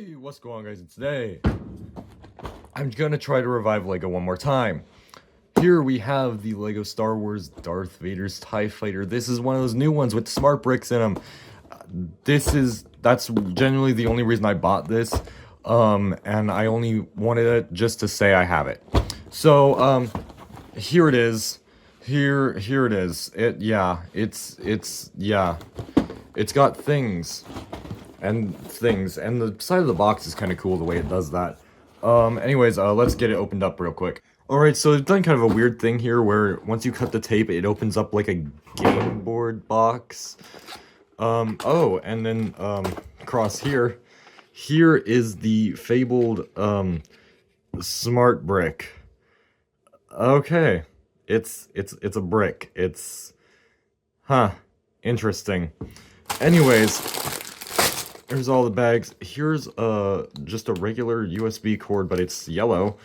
Hey, what's going on, guys? And today, I'm gonna try to revive LEGO one more time. Here we have the LEGO Star Wars Darth Vader's TIE Fighter. This is one of those new ones with smart bricks in them. That's genuinely the only reason I bought this. And I only wanted it just to say I have it. So, here it is. Here it is. It's got things. And the side of the box is kind of cool the way it does that. Anyways, let's get it opened up real quick. Alright, so it's done kind of a weird thing here where once you cut the tape, it opens up like a game board box. Oh, and then, across here is the fabled, smart brick. Okay. It's a brick. Interesting. Anyways, there's all the bags. Here's just a regular USB cord, but it's yellow.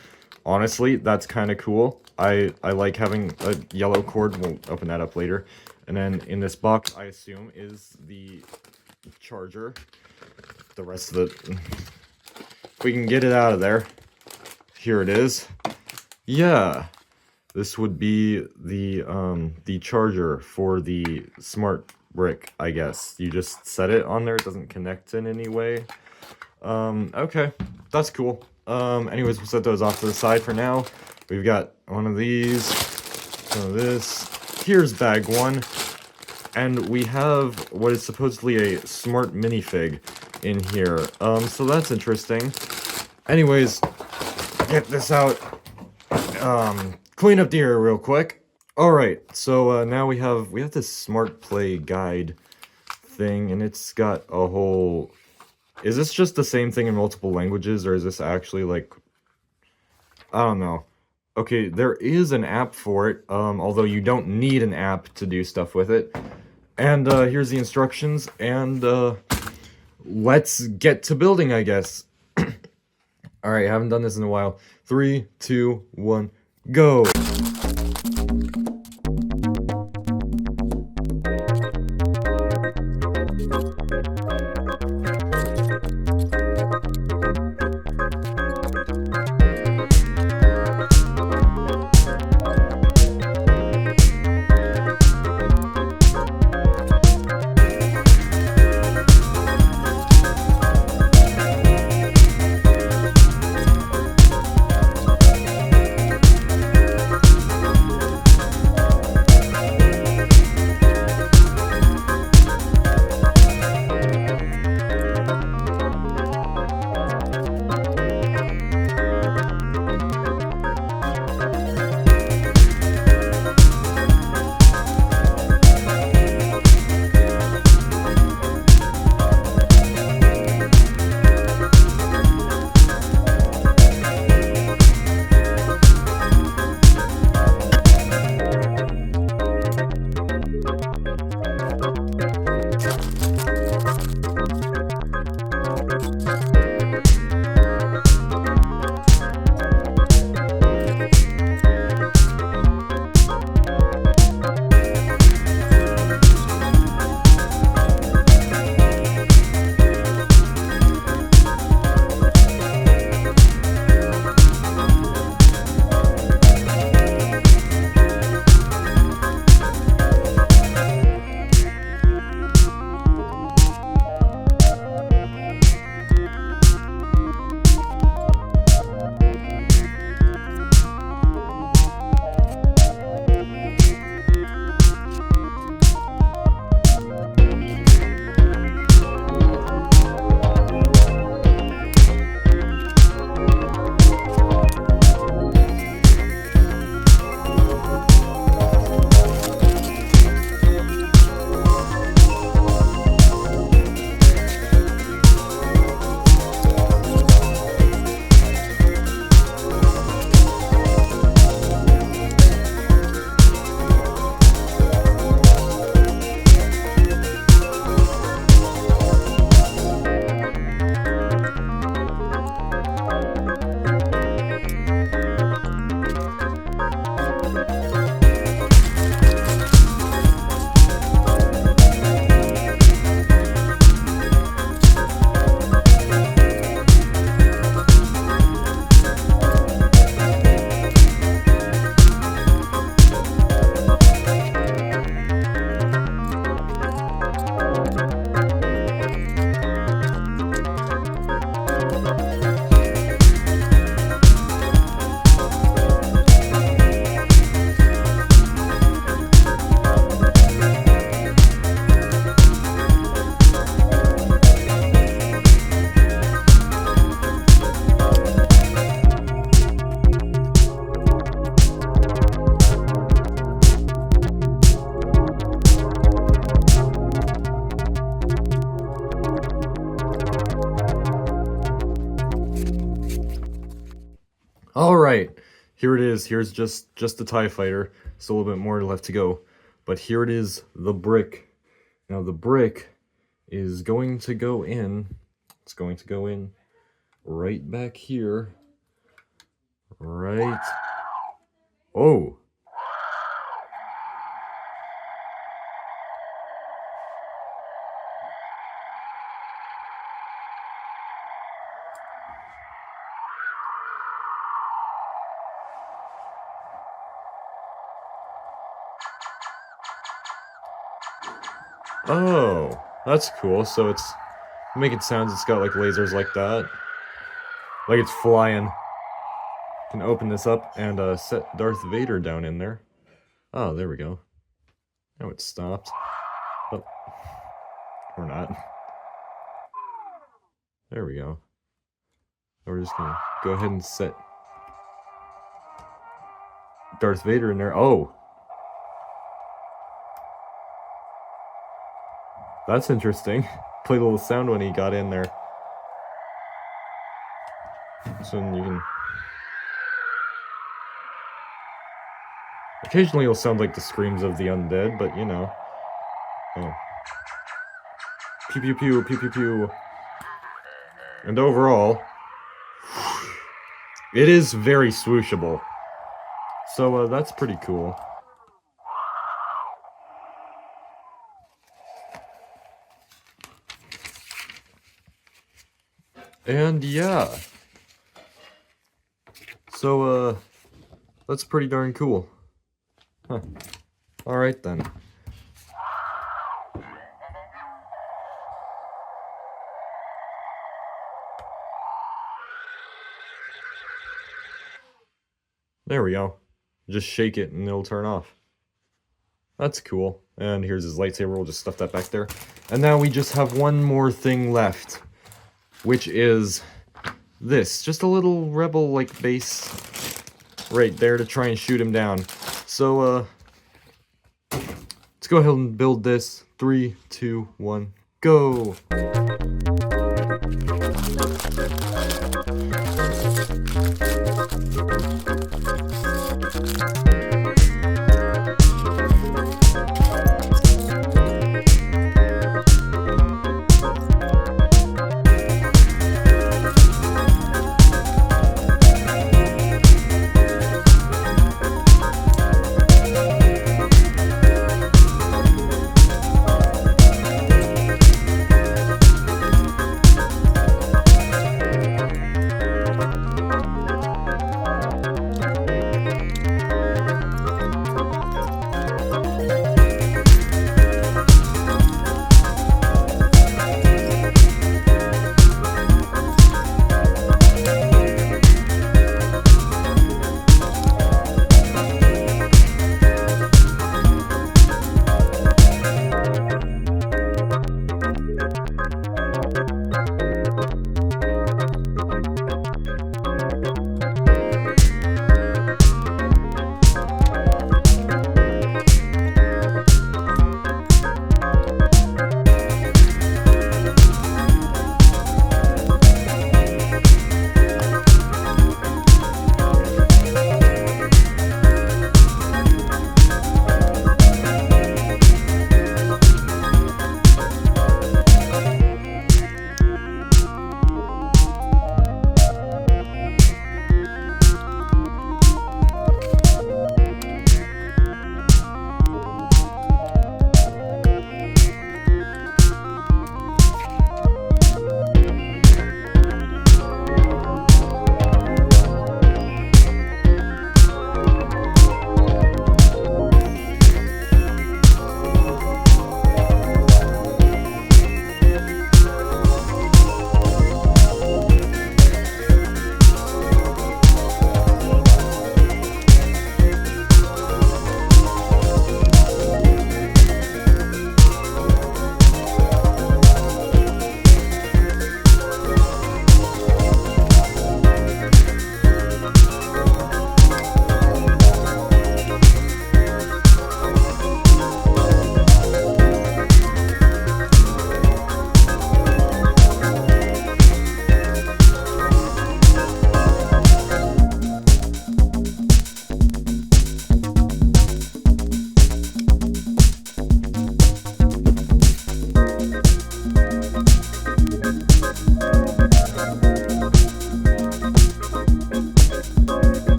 Honestly, that's kind of cool. I like having a yellow cord. We'll open that up later. And then in this box, I assume, is the charger. The rest of it, if we can get it out of there. Here it is. Yeah, this would be the charger for the smart brick, I guess. You just set it on there, it doesn't connect in any way. Okay, that's cool. Anyways, we'll set those off to the side for now. We've got one of these, one of this. Here's bag one. And we have what is supposedly a smart minifig in here. So that's interesting. Anyways, get this out. Clean up the area real quick. Alright, so now we have this smart play guide thing, and it's got a whole... Is this just the same thing in multiple languages, or is this actually like... I don't know. Okay, there is an app for it, although you don't need an app to do stuff with it. And here's the instructions, and let's get to building, I guess. Alright, I haven't done this in a while. 3, 2, 1, go! All right, here it is. Here's just the TIE fighter. Still a little bit more left to go, but here it is, the brick. Now the brick is going to go in. It's going to go in right back here. Right. Oh. Oh, that's cool. So it's making sounds. It's got like lasers like that. Like it's flying. Can open this up and set Darth Vader down in there. Oh, there we go. Now it's stopped. Oh, or not. There we go. Now we're just gonna go ahead and set Darth Vader in there. Oh! That's interesting. Played a little sound when he got in there. So you can... Occasionally it'll sound like the screams of the undead, but you know. Oh. Pew pew pew, pew pew pew. And overall, it is very swooshable. So that's pretty cool. And yeah. So that's pretty darn cool. Huh. Alright then. There we go. Just shake it and it'll turn off. That's cool. And here's his lightsaber. We'll just stuff that back there. And now we just have one more thing left, which is this. Just a little rebel-like base right there to try and shoot him down. So, let's go ahead and build this. 3, 2, 1, go!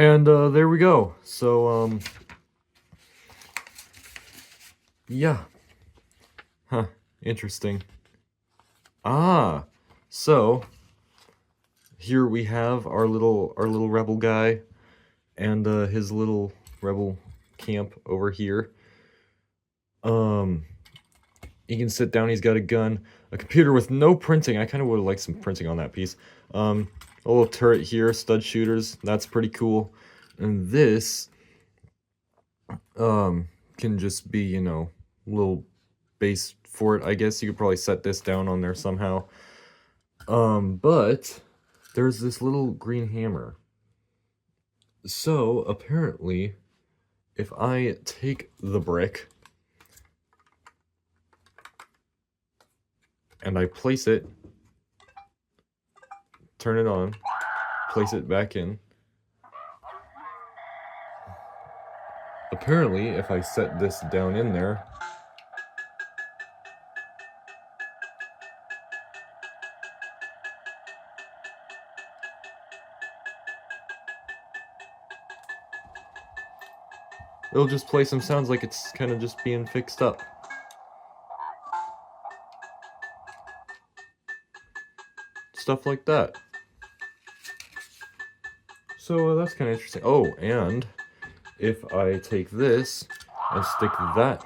And there we go. So yeah. Huh, interesting. Ah, so here we have our little rebel guy and his little rebel camp over here. He can sit down, he's got a gun, a computer with no printing. I kind of would have liked some printing on that piece. A little turret here, stud shooters, that's pretty cool. And this can just be, you know, a little base for it, I guess. You could probably set this down on there somehow. But there's this little green hammer. So apparently, if I take the brick and I place it, turn it on, place it back in. Apparently, if I set this down in there, it'll just play some sounds like it's kind of just being fixed up. Stuff like that. So that's kind of interesting. Oh, and if I take this and stick that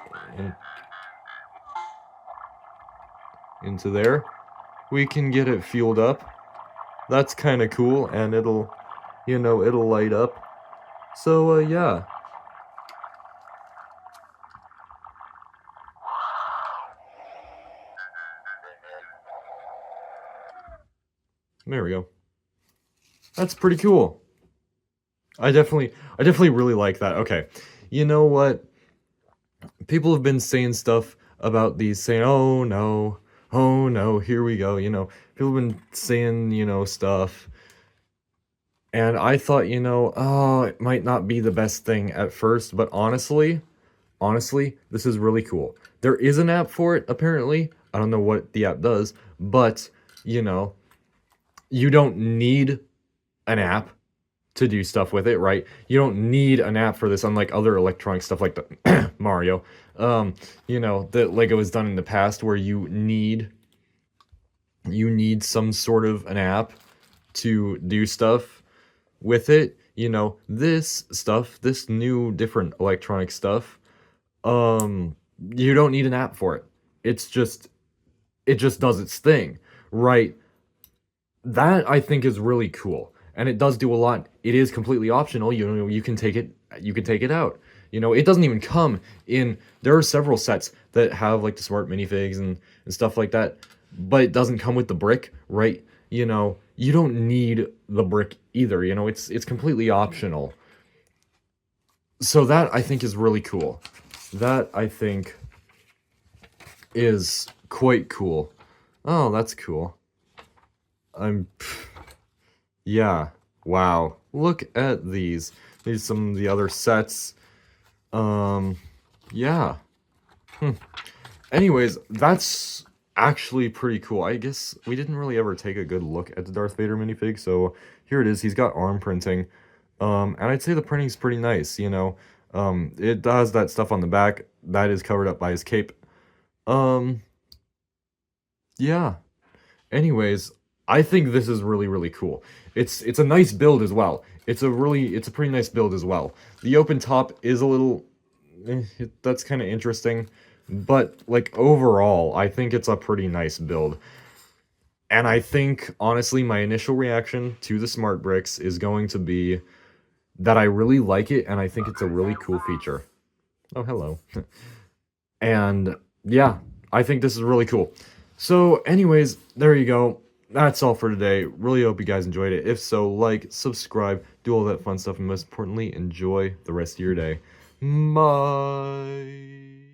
into there, we can get it fueled up. That's kind of cool, and it'll, you know, it'll light up. So yeah. There we go. That's pretty cool. I definitely really like that. Okay. You know what? People have been saying stuff about these, saying, oh no, here we go. You know, people have been saying, you know, stuff. And I thought, you know, oh, it might not be the best thing at first, but honestly, this is really cool. There is an app for it, apparently. I don't know what the app does, but, you know, you don't need an app to do stuff with it, right? You don't need an app for this, unlike other electronic stuff like the Mario, you know, that Lego has done in the past, where you need some sort of an app to do stuff with it. You know, this stuff, this new different electronic stuff, you don't need an app for it. It just does its thing, right? That I think is really cool, and it does do a lot. It is completely optional. You know, you can take it out. You know, it doesn't even come in. There are several sets that have like the smart minifigs and stuff like that, but it doesn't come with the brick, right? You know, you don't need the brick either. You know, it's completely optional. So that I think is really cool. That I think is quite cool. Oh, that's cool. Yeah, wow. Look at these. These some of the other sets. Yeah. Anyways, that's actually pretty cool. I guess we didn't really ever take a good look at the Darth Vader minifig, so here it is. He's got arm printing. And I'd say the printing's pretty nice, you know. It does that stuff on the back. That is covered up by his cape. Yeah. Anyways, I think this is really, really cool. It's a nice build as well. It's a pretty nice build as well. The open top is a little, that's kind of interesting, but like overall, I think it's a pretty nice build. And I think, honestly, my initial reaction to the smart bricks is going to be that I really like it, and I think it's a really cool feature. Oh, hello. And yeah, I think this is really cool. So anyways, there you go. That's all for today. Really hope you guys enjoyed it. If so, like, subscribe, do all that fun stuff, and most importantly, enjoy the rest of your day. Bye.